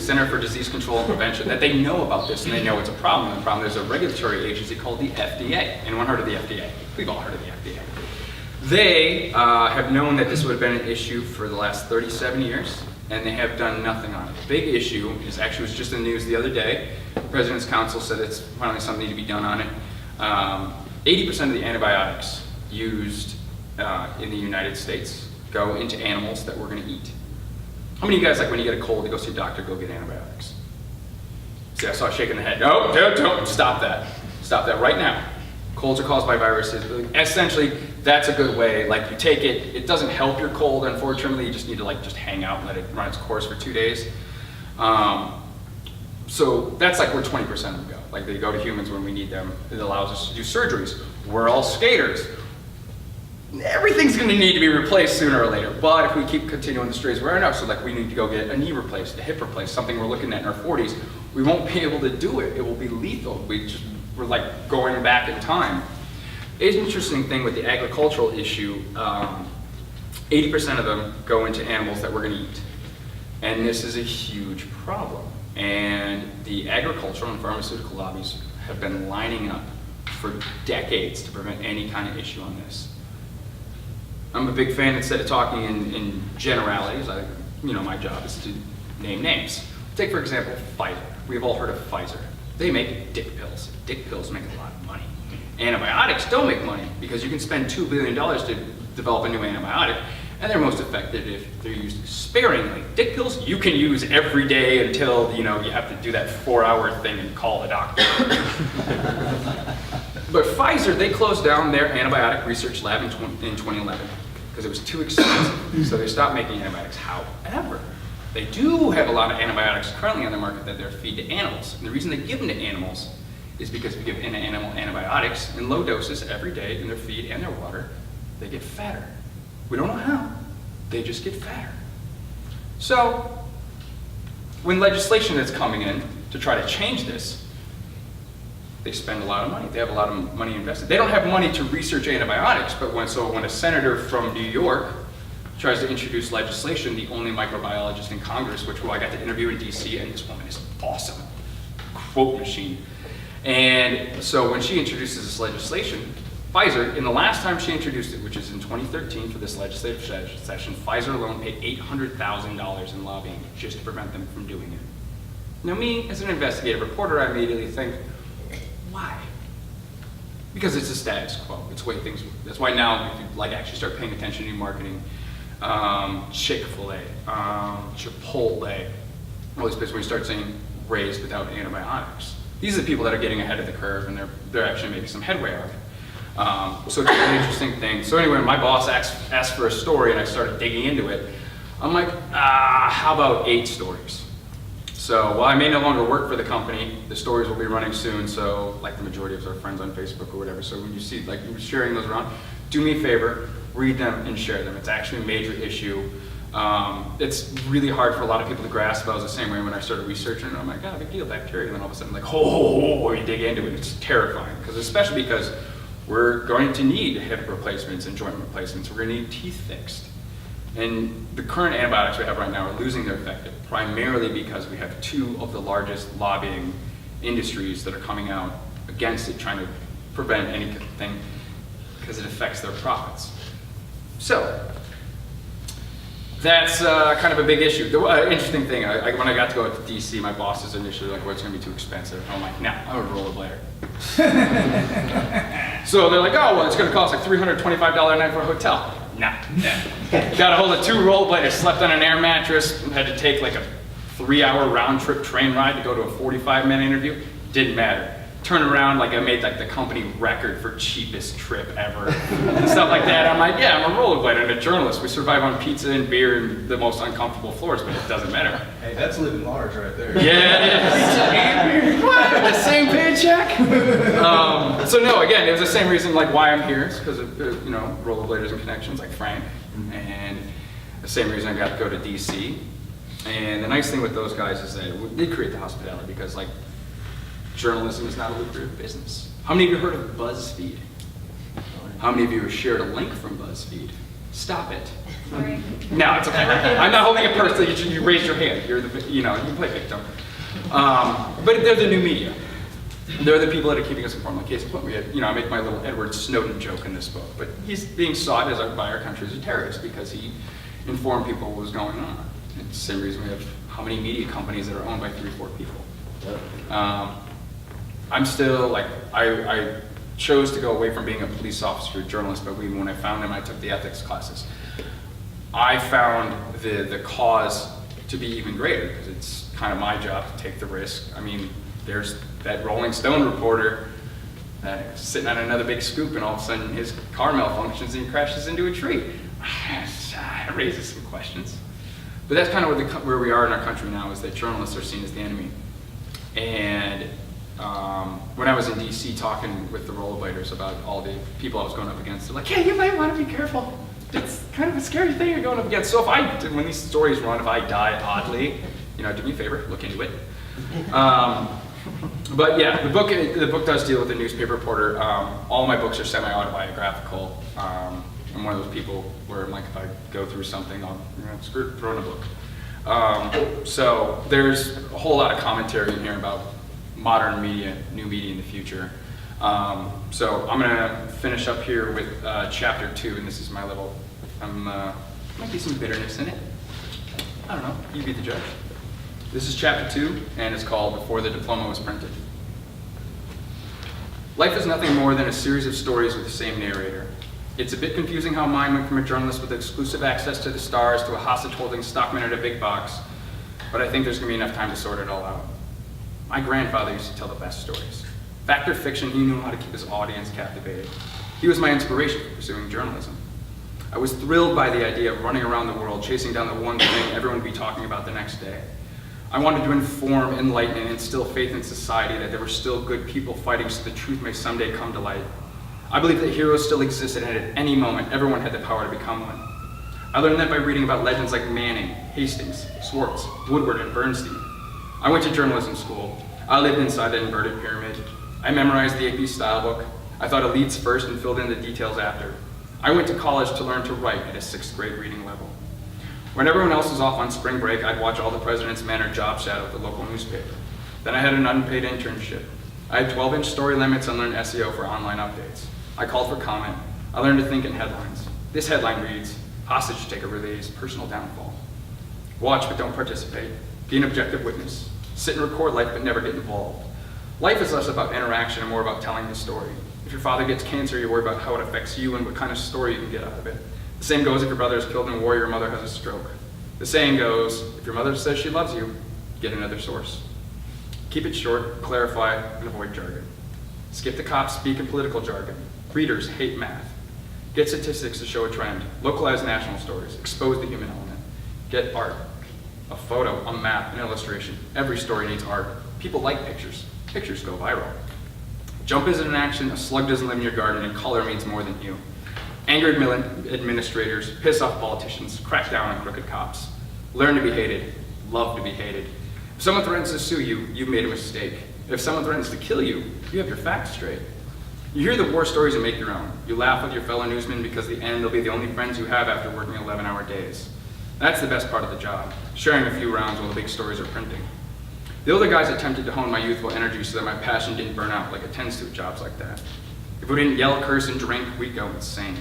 Center for Disease Control and Prevention, that they know about this and they know it's a problem. And the problem, there's a regulatory agency called the FDA. Anyone heard of the FDA? We've all heard of the FDA. They have known that this would have been an issue for the last 37 years, and they have done nothing on it. The big issue is actually was just in the news the other day. The President's Council said it's finally something to be done on it. 80% of the antibiotics used in the United States go into animals that we're going to eat. How many of you guys, like when you get a cold, you go see a doctor, go get antibiotics? See, I saw shaking the head. No, don't, stop that. Stop that right now. Colds are caused by viruses. Essentially, that's a good way. Like you take it, it doesn't help your cold, unfortunately. You just need to like just hang out and let it run its course for 2 days. So that's like where 20% of them go. Like they go to humans when we need them. It allows us to do surgeries. We're all skaters. Everything's going to need to be replaced sooner or later. But if we keep continuing the strays wearing out, so like we need to go get a knee replaced, a hip replaced, something we're looking at in our 40s, we won't be able to do it. It will be lethal. We're like going back in time. It's an interesting thing with the agricultural issue. 80% of them go into animals that we're going to eat. And this is a huge problem. And the agricultural and pharmaceutical lobbies have been lining up for decades to prevent any kind of issue on this. I'm a big fan, instead of talking in generalities, my job is to name names. Take, for example, Pfizer. We've all heard of Pfizer. They make dick pills. Dick pills make a lot of money. Antibiotics don't make money because you can spend $2 billion to develop a new antibiotic, and they're most effective if they're used sparingly. Dick pills you can use every day until you have to do that 4-hour thing and call a doctor. But Pfizer, they closed down their antibiotic research lab in 2011 because it was too expensive, so they stopped making antibiotics. However, they do have a lot of antibiotics currently on the market that they're feed to animals. And the reason they give them to animals is because if you give an animal antibiotics in low doses every day in their feed and their water, they get fatter. We don't know how, they just get fatter. So, when legislation is coming in to try to change this, they spend a lot of money. They have a lot of money invested. They don't have money to research antibiotics, but when a senator from New York tries to introduce legislation, the only microbiologist in Congress, who I got to interview in DC, and this woman is awesome, quote machine. And so when she introduces this legislation, Pfizer, in the last time she introduced it, which is in 2013 for this legislative session, Pfizer alone paid $800,000 in lobbying just to prevent them from doing it. Now me, as an investigative reporter, I immediately think, why? Because it's a status quo. It's the way things work. That's why now, if you actually start paying attention to marketing, Chick-fil-A, Chipotle, all these places where you start saying raised without antibiotics. These are the people that are getting ahead of the curve, and they're actually making some headway on it. So it's an interesting thing. So anyway, my boss asked for a story, and I started digging into it. I'm like, how about 8 stories? So while I may no longer work for the company, the stories will be running soon, so like the majority of our friends on Facebook or whatever, so when you see you're sharing those around, do me a favor, read them and share them. It's actually a major issue. It's really hard for a lot of people to grasp. I was the same way when I started researching it. I'm like, big deal, bacteria, and then all of a sudden you dig into it, it's terrifying, especially because we're going to need hip replacements and joint replacements. We're going to need teeth fixed. And the current antibiotics we have right now are losing their effectiveness, primarily because we have 2 of the largest lobbying industries that are coming out against it, trying to prevent anything, because it affects their profits. So, that's kind of a big issue. The interesting thing, when I got to go to DC, my boss is initially like, well, it's going to be too expensive. I'm like, nah, I'm a rollerblader. So they're like, oh, well, it's going to cost like $325 a night for a hotel. Nah. Got a hold of 2 rollerbladers, slept on an air mattress, had to take like a 3-hour round trip train ride to go to a 45-minute interview. Didn't matter. Turn around, I made the company record for cheapest trip ever and stuff like that. I'm like, yeah, I'm a rollerblader and a journalist. We survive on pizza and beer and the most uncomfortable floors, but it doesn't matter. Hey, that's living large right there. Yeah, it is. Pizza and beer. What? The same paycheck? So no, again, it was the same reason why I'm here. It's because of rollerbladers and connections like Frank, and the same reason I got to go to DC. And the nice thing with those guys is that it did create the hospitality because journalism is not a lucrative business. How many of you heard of BuzzFeed? How many of you have shared a link from BuzzFeed? Stop it. Sorry. No, it's okay. I'm not holding it personally. You raised your hand. You're the, you play victim. But they're the new media. They're the people that are keeping us informed. Like case in point, we had, I make my little Edward Snowden joke in this book, but he's being sought by our country as a terrorist because he informed people what was going on. It's the same reason we have how many media companies that are owned by 3 or 4 people. I'm still like, I chose to go away from being a police officer to a journalist, but when I found them, I took the ethics classes. I found the cause to be even greater because it's kind of my job to take the risk. I mean, there's that Rolling Stone reporter sitting on another big scoop and all of a sudden his car malfunctions and he crashes into a tree. It raises some questions. But that's kind of where we are in our country now, is that journalists are seen as the enemy. And when I was in DC talking with the rollerbladers about all the people I was going up against, they're like, yeah, you might want to be careful. It's kind of a scary thing you're going up against. So when these stories run, if I die oddly, do me a favor, look into it. But yeah, the book does deal with the newspaper reporter. All my books are semi-autobiographical. I'm one of those people where like if I go through something, I'll screw it, throw in a book. So there's a whole lot of commentary in here about modern media, new media in the future. So I'm gonna finish up here with chapter 2, and this is my little, might be some bitterness in it. I don't know, you be the judge. This is chapter 2, and it's called Before the Diploma Was Printed. Life is nothing more than a series of stories with the same narrator. It's a bit confusing how mine went from a journalist with exclusive access to the stars to a hostage-holding stockman at a big box, but I think there's gonna be enough time to sort it all out. My grandfather used to tell the best stories. Fact or fiction, he knew how to keep his audience captivated. He was my inspiration for pursuing journalism. I was thrilled by the idea of running around the world, chasing down the one thing everyone would be talking about the next day. I wanted to inform, enlighten, and instill faith in society that there were still good people fighting so the truth may someday come to light. I believe that heroes still existed, and at any moment, everyone had the power to become one. I learned that by reading about legends like Manning, Hastings, Swartz, Woodward, and Bernstein. I went to journalism school. I lived inside the inverted pyramid. I memorized the AP style book. I thought of leads first and filled in the details after. I went to college to learn to write at a 6th grade reading level. When everyone else was off on spring break, I'd watch All the President's Men or job shadow at the local newspaper. Then I had an unpaid internship. I had 12-inch story limits and learned SEO for online updates. I called for comment. I learned to think in headlines. This headline reads, hostage taker relays personal downfall. Watch but don't participate. Be an objective witness. Sit and record life but never get involved. Life is less about interaction and more about telling the story. If your father gets cancer, you worry about how it affects you and what kind of story you can get out of it. The same goes if your brother is killed in war, your mother has a stroke. The saying goes, if your mother says she loves you, get another source. Keep it short, clarify, and avoid jargon. Skip the cops, speak in political jargon. Readers hate math. Get statistics to show a trend. Localize national stories. Expose the human element. Get art. A photo, a map, an illustration. Every story needs art. People like pictures. Pictures go viral. Jump isn't an action, a slug doesn't live in your garden, and color means more than you. Anger administrators, piss off politicians, crack down on crooked cops. Learn to be hated, love to be hated. If someone threatens to sue you, you've made a mistake. If someone threatens to kill you, you have your facts straight. You hear the war stories and make your own. You laugh with your fellow newsmen because at the end they'll be the only friends you have after working 11-hour days. That's the best part of the job, sharing a few rounds while the big stories are printing. The older guys attempted to hone my youthful energy so that my passion didn't burn out like it tends to at jobs like that. If we didn't yell, curse, and drink, we'd go insane.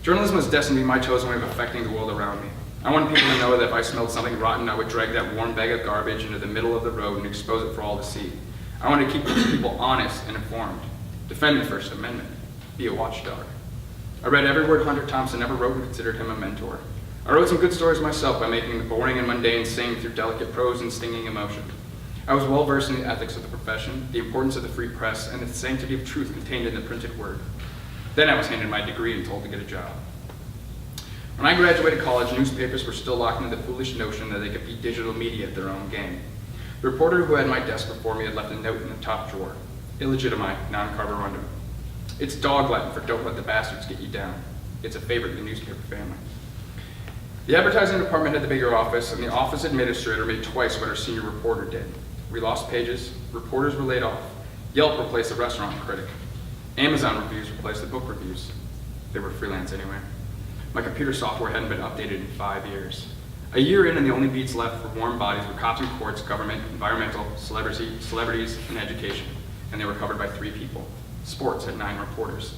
Journalism was destined to be my chosen way of affecting the world around me. I wanted people to know that if I smelled something rotten, I would drag that warm bag of garbage into the middle of the road and expose it for all to see. I wanted to keep those people honest and informed. Defend the First Amendment. Be a watchdog. I read every word Hunter Thompson ever wrote and considered him a mentor. I wrote some good stories myself by making the boring and mundane sing through delicate prose and stinging emotion. I was well versed in the ethics of the profession, the importance of the free press, and the sanctity of truth contained in the printed word. Then I was handed my degree and told to get a job. When I graduated college, newspapers were still locked into the foolish notion that they could beat digital media at their own game. The reporter who had my desk before me had left a note in the top drawer. Illegitimate, non-carborundum. It's dog Latin for don't let the bastards get you down. It's a favorite in the newspaper family. The advertising department had the bigger office, and the office administrator made twice what our senior reporter did. We lost pages, reporters were laid off, Yelp replaced the restaurant critic, Amazon reviews replaced the book reviews. They were freelance anyway. My computer software hadn't been updated in 5 years. A year in, and the only beats left for warm bodies were cops and courts, government, environmental, celebrities, and education. And they were covered by 3 people. Sports had 9 reporters.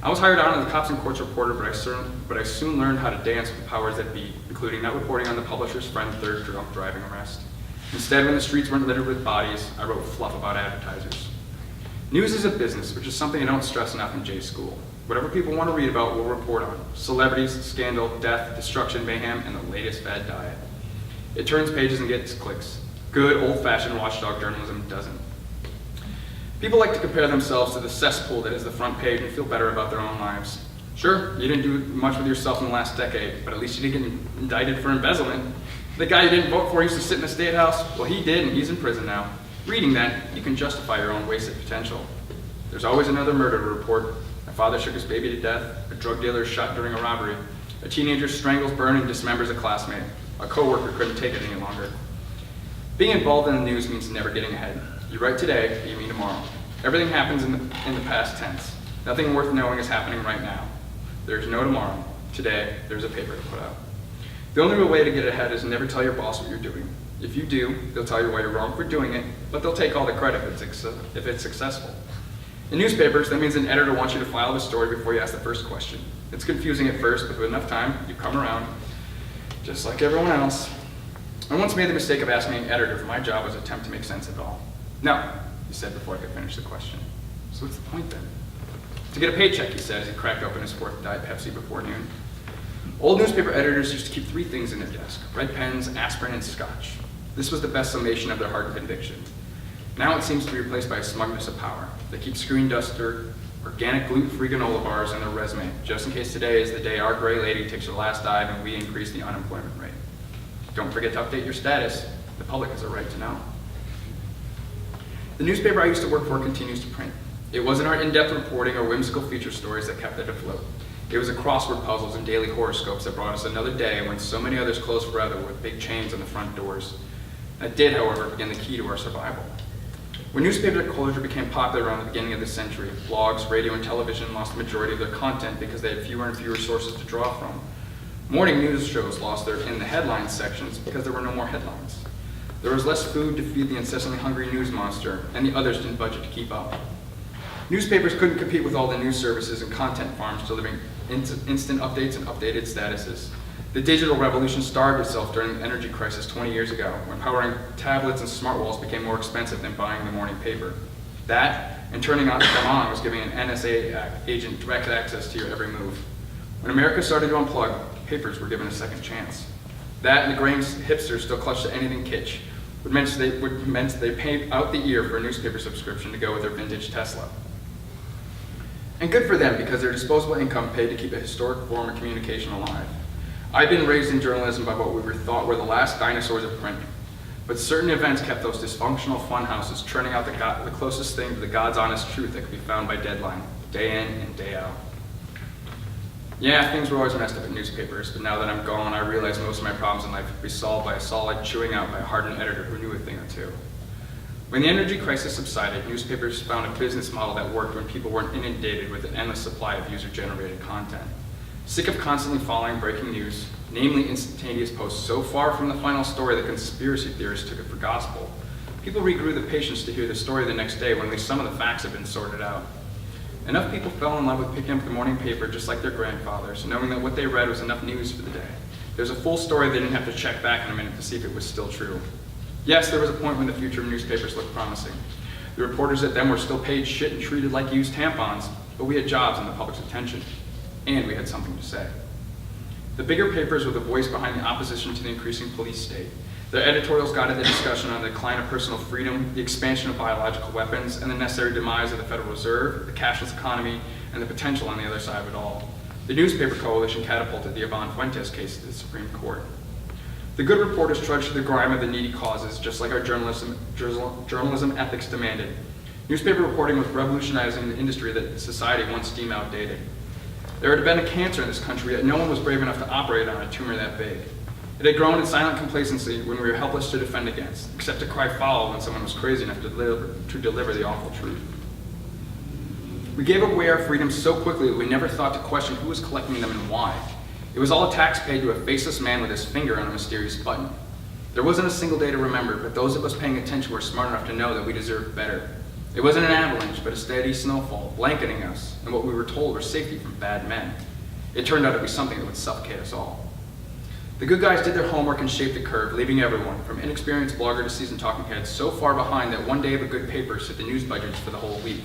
I was hired on as a cops and courts reporter, but I soon learned how to dance with the powers that be, including not reporting on the publisher's friend's third drunk driving arrest. Instead, when the streets weren't littered with bodies, I wrote fluff about advertisers. News is a business, which is something I don't stress enough in J school. Whatever people want to read about, we'll report on. Celebrities, scandal, death, destruction, mayhem, and the latest fad diet. It turns pages and gets clicks. Good, old-fashioned watchdog journalism doesn't. People like to compare themselves to the cesspool that is the front page and feel better about their own lives. Sure, you didn't do much with yourself in the last decade, but at least you didn't get indicted for embezzlement. The guy you didn't vote for used to sit in the state house. Well, he did, and he's in prison now. Reading that, you can justify your own wasted potential. There's always another murder to report. A father shook his baby to death. A drug dealer is shot during a robbery. A teenager strangles, burns, and dismembers a classmate. A coworker couldn't take it any longer. Being involved in the news means never getting ahead. You write today, but you mean tomorrow. Everything happens in the past tense. Nothing worth knowing is happening right now. There's no tomorrow. Today, there's a paper to put out. The only real way to get ahead is never tell your boss what you're doing. If you do, they'll tell you why you're wrong for doing it, but they'll take all the credit if it's successful. In newspapers, that means an editor wants you to file the story before you ask the first question. It's confusing at first, but with enough time, you come around, just like everyone else. I once made the mistake of asking an editor if my job was to attempt to make sense of it all. No, he said before I could finish the question. So what's the point then? To get a paycheck, he said as he cracked open his 4th Diet Pepsi before noon. Old newspaper editors used to keep 3 things in their desk: red pens, aspirin, and scotch. This was the best summation of their hard conviction. Now it seems to be replaced by a smugness of power. They keep screen duster, organic gluten-free granola bars in their resume, just in case today is the day our gray lady takes her last dive and we increase the unemployment rate. Don't forget to update your status. The public has a right to know. The newspaper I used to work for continues to print. It wasn't our in-depth reporting or whimsical feature stories that kept it afloat. It was the crossword puzzles and daily horoscopes that brought us another day when so many others closed forever with big chains on the front doors. That did, however, begin the key to our survival. When newspaper closure became popular around the beginning of the century, blogs, radio, and television lost the majority of their content because they had fewer and fewer sources to draw from. Morning news shows lost their in the headlines sections because there were no more headlines. There was less food to feed the incessantly hungry news monster, and the others didn't budget to keep up. Newspapers couldn't compete with all the news services and content farms delivering instant updates and updated statuses. The digital revolution starved itself during the energy crisis 20 years ago, when powering tablets and smart walls became more expensive than buying the morning paper. That, and turning them on, was giving an NSA agent direct access to your every move. When America started to unplug, papers were given a second chance. That, and the graying hipsters still clutched to anything kitsch, would meant they paid out the ear for a newspaper subscription to go with their vintage Tesla. And good for them, because their disposable income paid to keep a historic form of communication alive. I'd been raised in journalism by what we were thought were the last dinosaurs of print, but certain events kept those dysfunctional funhouses churning out the closest thing to the God's honest truth that could be found by deadline, day in and day out. Yeah, things were always messed up at newspapers, but now that I'm gone, I realize most of my problems in life could be solved by a solid chewing out by a hardened editor who knew a thing or two. When the energy crisis subsided, newspapers found a business model that worked when people weren't inundated with an endless supply of user-generated content. Sick of constantly following breaking news, namely instantaneous posts so far from the final story that conspiracy theorists took it for gospel, people regrew the patience to hear the story the next day when at least some of the facts had been sorted out. Enough people fell in love with picking up the morning paper just like their grandfathers, knowing that what they read was enough news for the day. There's a full story they didn't have to check back in a minute to see if it was still true. Yes, there was a point when the future of newspapers looked promising. The reporters at them were still paid shit and treated like used tampons, but we had jobs and the public's attention, and we had something to say. The bigger papers were the voice behind the opposition to the increasing police state. Their editorials guided the discussion on the decline of personal freedom, the expansion of biological weapons, and the necessary demise of the Federal Reserve, the cashless economy, and the potential on the other side of it all. The newspaper coalition catapulted the Yvonne Fuentes case to the Supreme Court. The good reporters trudged through the grime of the needy causes, just like our journalism ethics demanded. Newspaper reporting was revolutionizing the industry that society once deemed outdated. There had been a cancer in this country, yet no one was brave enough to operate on a tumor that big. It had grown in silent complacency when we were helpless to defend against, except to cry foul when someone was crazy enough to deliver the awful truth. We gave away our freedoms so quickly that we never thought to question who was collecting them and why. It was all a tax paid to a faceless man with his finger on a mysterious button. There wasn't a single day to remember, but those of us paying attention were smart enough to know that we deserved better. It wasn't an avalanche, but a steady snowfall, blanketing us, and what we were told was safety from bad men. It turned out to be something that would suffocate us all. The good guys did their homework and shaped the curve, leaving everyone, from inexperienced blogger to seasoned talking heads, so far behind that one day of a good paper set the news budgets for the whole week.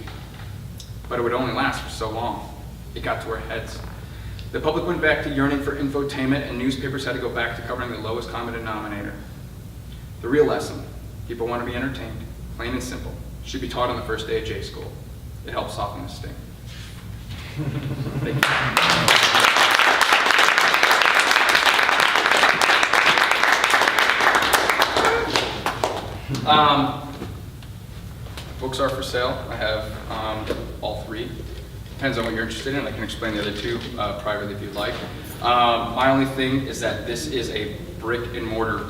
But it would only last for so long. It got to our heads. The public went back to yearning for infotainment, and newspapers had to go back to covering the lowest common denominator. The real lesson: people want to be entertained, plain and simple, should be taught on the first day of J school. It helps soften the sting. Thank you. Books are for sale. I have all three. Depends on what you're interested in. I can explain the other two privately if you'd like. My only thing is that this is a brick and mortar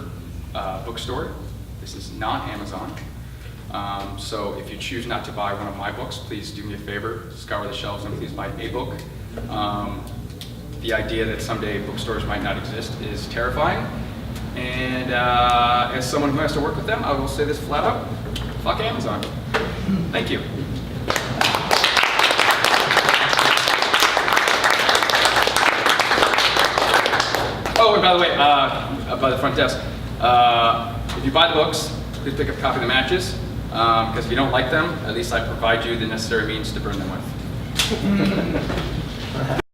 bookstore. This is not Amazon. So if you choose not to buy one of my books, please do me a favor, scour the shelves and please buy a book. The idea that someday bookstores might not exist is terrifying. And as someone who has to work with them, I will say this flat out: fuck Amazon. Thank you. Oh, and by the way, by the front desk, if you buy the books, please pick up a copy of the matches, because if you don't like them, at least I provide you the necessary means to burn them with.